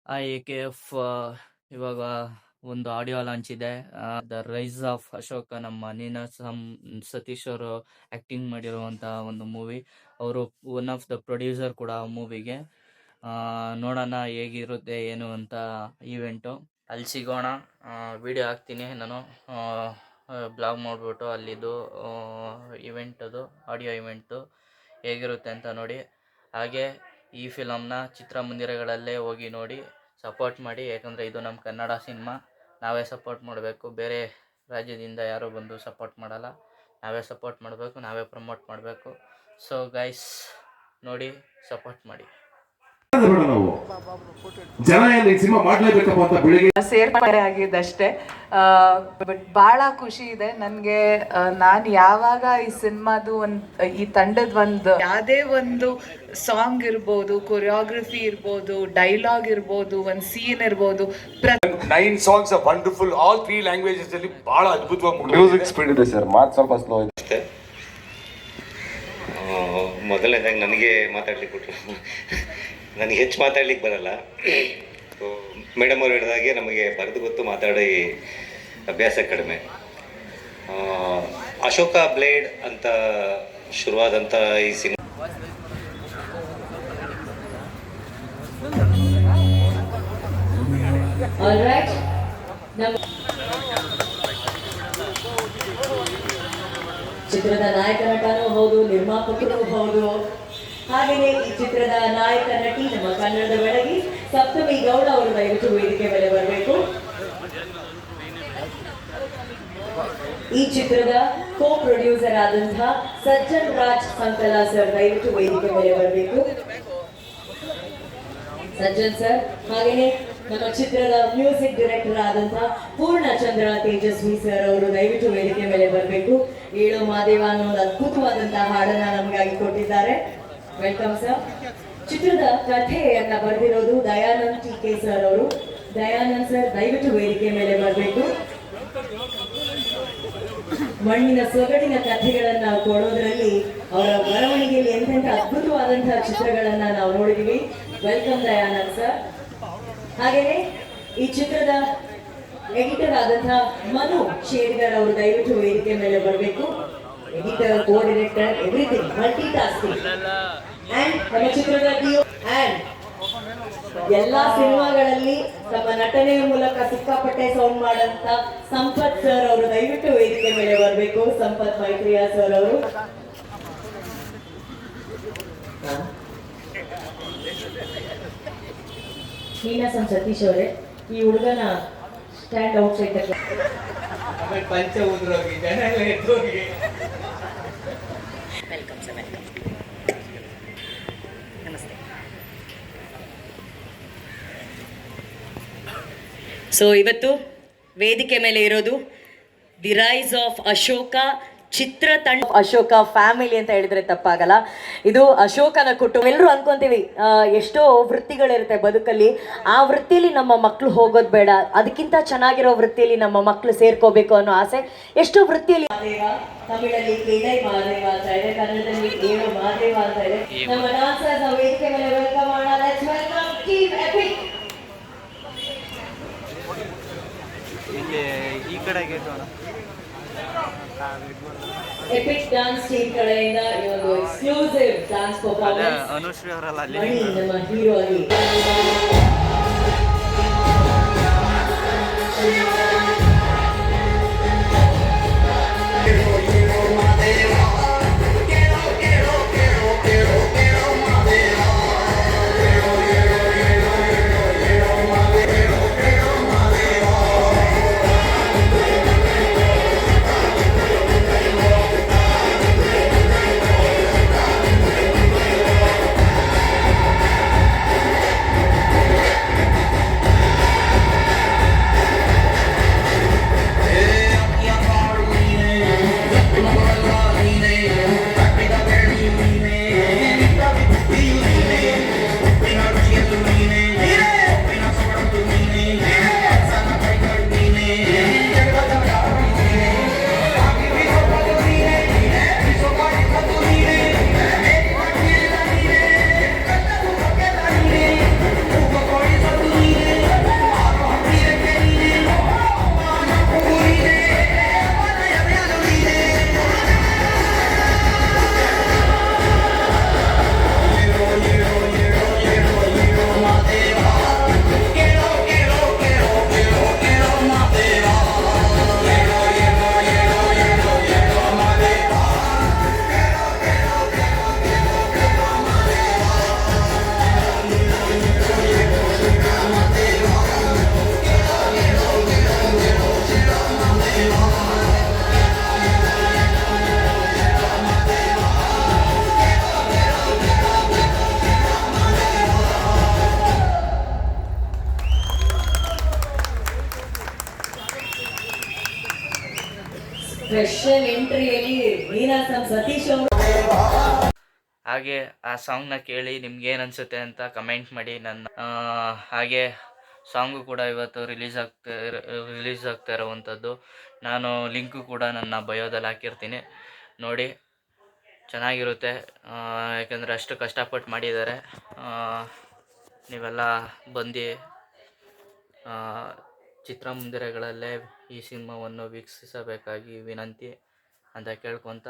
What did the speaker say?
AKF ಇವಾಗ ಒಂದು audio launch ಇದೆ. ದ ರೈಸ್ ಆಫ್ ಅಶೋಕ, ನಮ್ಮ ಸತೀಶ್ ಅವರು ಆಕ್ಟಿಂಗ್ ಮಾಡಿರುವಂತಹ ಒಂದು ಮೂವಿ. ಅವರು ಒನ್ ಆಫ್ ದ ಪ್ರೊಡ್ಯೂಸರ್ ಕೂಡ ಆ ಮೂವಿಗೆ. ನೋಡೋಣ ಹೇಗಿರುತ್ತೆ ಏನು ಅಂತ ಈವೆಂಟು. ಅಲ್ಲಿ ಸಿಗೋಣ. ವಿಡಿಯೋ ಹಾಕ್ತೀನಿ ನಾನು, ಬ್ಲಾಗ್ ಮಾಡಿಬಿಟ್ಟು ಅಲ್ಲಿದ್ದು ಇವೆಂಟದು ಆಡಿಯೋ ಇವೆಂಟು ಹೇಗಿರುತ್ತೆ ಅಂತ ನೋಡಿ. ಹಾಗೆ ಈ ಫಿಲಮ್ನ ಚಿತ್ರಮಂದಿರಗಳಲ್ಲೇ ಹೋಗಿ ನೋಡಿ ಸಪೋರ್ಟ್ ಮಾಡಿ. ಯಾಕಂದರೆ ಇದು ನಮ್ಮ ಕನ್ನಡ ಸಿನಿಮಾ, ನಾವೇ ಸಪೋರ್ಟ್ ಮಾಡಬೇಕು. ಬೇರೆ ರಾಜ್ಯದಿಂದ ಯಾರೂ ಬಂದು ಸಪೋರ್ಟ್ ಮಾಡಲ್ಲ, ನಾವೇ ಸಪೋರ್ಟ್ ಮಾಡಬೇಕು, ನಾವೇ ಪ್ರಮೋಟ್ ಮಾಡಬೇಕು. ಸೊ ಗೈಸ್, ನೋಡಿ, ಸಪೋರ್ಟ್ ಮಾಡಿ. ಸೇರ್ಪಡೆ ಆಗಿದ್ದಷ್ಟೇ. ಬಟ್ ಭಾಳ ಖುಷಿ ಇದೆ ನನಗೆ. ನಾನು ಯಾವಾಗ ಈ ಸಿನಿಮಾದು ಈ ತಂಡದ ಯಾವುದೇ ಒಂದು ಸಾಂಗ್ ಇರ್ಬೋದು, ಕೊರಿಯೋಗ್ರಫಿ ಇರ್ಬೋದು, ಡೈಲಾಗ್ ಇರ್ಬೋದು, ಒಂದು ಸೀನ್ ಇರ್ಬೋದು, 9 songs are wonderful. All 3 languages ಅಲ್ಲಿ ಬಹಳ ಅದ್ಭುತವಾಗಿ ಮ್ಯೂಸಿಕ್ ಸ್ಪೀಡ್ ಇದೆ ಸರ್, ಮಾತು ಸ್ವಲ್ಪ ಸ್ಲೋ ಇದೆ ಅಷ್ಟೇ. ಮೊದಲನೇದಾಗಿ ನನಗೆ ಮಾತಾಡ್ಲಿಕ್ಕೆ ಕೊಟ್ಟರು. ನನಗೆ ಹೆಚ್ಚು ಮಾತಾಡ್ಲಿಕ್ಕೆ ಬರಲ್ಲ. ಸೊ ಮೇಡಮ್ ಅವ್ರು ಹೇಳಿದಾಗೆ ನಮಗೆ ಬರೆದು ಗೊತ್ತು, ಮಾತಾಡಿ ಅಭ್ಯಾಸ ಕಡಿಮೆ. ಅಶೋಕ ಬ್ಲೇಡ್ ಅಂತ ಶುರುವಾದಂಥ ಈ ಸಿನಿಮಾ ಚಿತ್ರದ ನಾಯಕ ನಟನೂ ಹೌದು, ನಿರ್ಮಾಪಕರು ಹೌದು. ಹಾಗೆಯೇ ಈ ಚಿತ್ರದ ನಾಯಕ ನಟಿ ನಮ್ಮ ಕನ್ನಡದ ಬೆಳಗಿ ಸಪ್ತಮಿ ಗೌಡ ಅವರು ದಯವಿಟ್ಟು ವೇದಿಕೆ ಮೇಲೆ ಬರಬೇಕು. ಈ ಚಿತ್ರದ ಕೋ ಪ್ರೊಡ್ಯೂಸರ್ ಆದಂತಹ ಸಜ್ಜನ್ ರಾಜ್ ಸಂಕಲ ಸರ್ ದಯವಿಟ್ಟು ವೇದಿಕೆ ಮೇಲೆ ಬರಬೇಕು. ಸಜ್ಜನ್ ಸರ್, ಹಾಗೆಯೇ ನಮ್ಮ ಚಿತ್ರದ ಮ್ಯೂಸಿಕ್ ಡೈರೆಕ್ಟರ್ ಆದಂತಹ ಪೂರ್ಣಚಂದ್ರ ತೇಜಸ್ವಿ ಸರ್ ಅವರು ದಯವಿಟ್ಟು ವೇದಿಕೆ ಮೇಲೆ ಬರಬೇಕು. ಏಳು ಮಾದೇವ ಅನ್ನೋ ಒಂದು ಅದ್ಭುತವಾದಂತಹ ಹಾಡನ್ನ ನಮಗಾಗಿ ಕೊಟ್ಟಿದ್ದಾರೆ. Welcome sir. ಚಿತ್ರದ ಕಥೆಯನ್ನ ಬರೆದಿರೋದು ದಯಾನಂದ್ ಟಿ.ಕೆ. ಸರ್ ಅವರು. ದಯಾನಂದ್ ಸರ್ ದಯವಿಟ್ಟು ವೇದಿಕೆ ಮೇಲೆ ಬರಬೇಕು. ಮಣ್ಣಿನ ಸೊಗಡಿನ ಕಥೆಗಳನ್ನ ಕೊಡೋದ್ರಲ್ಲಿ ಅವರ ಬರವಣಿಗೆಯಲ್ಲಿ ಎಂತೆಂಥ ಅದ್ಭುತವಾದಂತಹ ಚಿತ್ರಗಳನ್ನ ನಾವು ನೋಡಿದೀವಿ. Welcome Dayanand sir. ಹಾಗೆಯೇ ಈ ಚಿತ್ರದ ಎಡಿಟರ್ ಆದಂತಹ ಮನು ಶೇರ್ಗರ್ ಅವರು ದಯವಿಟ್ಟು ವೇದಿಕೆ ಮೇಲೆ ಬರಬೇಕು. Editor, coordinator, everything, multi tasking. And ನಮ್ಮ ಚಿತ್ರದ ಅಂಡ್ ಎಲ್ಲಾ ಸಿನಿಮಾಗಳಲ್ಲಿ ತಮ್ಮ ನಟನೆಯ ಮೂಲಕ ಸಿಕ್ಕಾಪಟ್ಟೆ ಸೌಂಡ್ ಮಾಡಂತ ಸಂಪತ್ ಸರ್ ಅವರು ದಯವಿಟ್ಟು ವೇದಿಕೆ ಮೇಲೆ ಬರಬೇಕು. ಸಂಪತ್ ಮೈತ್ರಿಯಾ ಸರ್ ಅವರು. ನೀನಾಸಂ ಸತೀಶ್ ಅವರೇ, ಈ ಹುಡುಗನ ಸ್ಟ್ಯಾಂಡ್ ಔಟ್ ಸೈಡ್ ಪಂಚ ಉದ್ರೋಗಿ ಜನ ಎಲ್ಲ ಎದ್ದೋಗಿ. Welcome sir, welcome. ನಮಸ್ತೆ. ಸೊ ಇವತ್ತು ವೇದಿಕೆ ಮೇಲೆ ಇರೋದು ದಿ ರೈಸ್ ಆಫ್ ಅಶೋಕ ಚಿತ್ರತಂಡ. ಅಶೋಕ ಫ್ಯಾಮಿಲಿ ಅಂತ ಹೇಳಿದ್ರೆ ತಪ್ಪಾಗಲ್ಲ. ಇದು ಅಶೋಕನ ಕುಟುಂಬ. ಎಲ್ಲರೂ ಅನ್ಕೊಂತೀವಿ ಎಷ್ಟೋ ವೃತ್ತಿಗಳಿರುತ್ತೆ ಬದುಕಲ್ಲಿ, ಆ ವೃತ್ತಿಯಲ್ಲಿ ನಮ್ಮ ಮಕ್ಕಳು ಹೋಗೋದು ಬೇಡ, ಅದಕ್ಕಿಂತ ಚೆನ್ನಾಗಿರೋ ವೃತ್ತಿಯಲ್ಲಿ ನಮ್ಮ ಮಕ್ಕಳು ಸೇರ್ಕೋಬೇಕು ಅನ್ನೋ ಆಸೆ. ಎಷ್ಟೋ ವೃತ್ತಿಯಲ್ಲಿ ತಮಿಳಲ್ಲಿ ಕೇಳೈ ಮಾದೇವ ಅಂತ ಇದೆ, ಕನ್ನಡದಲ್ಲಿ ಏಳು ಮಾದೇವ ಅಂತ ಇದೆ. ನಮ್ಮ ಡಾನ್ಸರ್ಸ್ ವೇದಿಕೆ ಮೇಲೆ ವೆಲ್ಕಮ್ ಮಾಡೋಣ. Let's welcome team EPIC. ಇಲ್ಲಿ ಈ ಕಡೆಗೆ ಎಪಿಕ್ ಡಾನ್ಸ್ ಟೀಮ್ ಕಡೆಯಿಂದ ಈ ಒಂದು ಎಕ್ಸ್ಕ್ಲೂಸಿವ್ ಡಾನ್ಸ್ ಪರ್ಫಾರ್ಮೆನ್ಸ್. ಅನುಶ್ರೀ ಅವರಲ್ಲ ಅಲ್ಲಿ ನಮ್ಮ ಹೀರೋ ಆಗಿ ಸ್ಪೆಷಲ್ ಎಂಟ್ರಿಯಲ್ಲಿ ನೀನಾಸಂ ಸತೀಶ್ ಅವರು. ಹಾಗೆ ಆ ಸಾಂಗ್ನ ಕೇಳಿ ನಿಮ್ಗೆ ಏನು ಅನಿಸುತ್ತೆ ಅಂತ ಕಮೆಂಟ್ ಮಾಡಿ. ಹಾಗೆ ಸಾಂಗು ಕೂಡ ಇವತ್ತು ರಿಲೀಸ್ ಆಗ್ತಾ ಇರೋವಂಥದ್ದು. ನಾನು ಲಿಂಕು ಕೂಡ ನನ್ನ ಬಯೋದಲ್ಲಿ ಹಾಕಿರ್ತೀನಿ, ನೋಡಿ, ಚೆನ್ನಾಗಿರುತ್ತೆ. ಯಾಕಂದರೆ ಅಷ್ಟು ಕಷ್ಟಪಟ್ಟು ಮಾಡಿದ್ದಾರೆ. ನೀವೆಲ್ಲ ಬಂದು ಚಿತ್ರಮಂದಿರಗಳಲ್ಲೇ ಈ ಸಿನಿಮಾವನ್ನು ವೀಕ್ಷಿಸಬೇಕಾಗಿ ವಿನಂತಿ ಅಂತ ಕೇಳ್ಕೊತ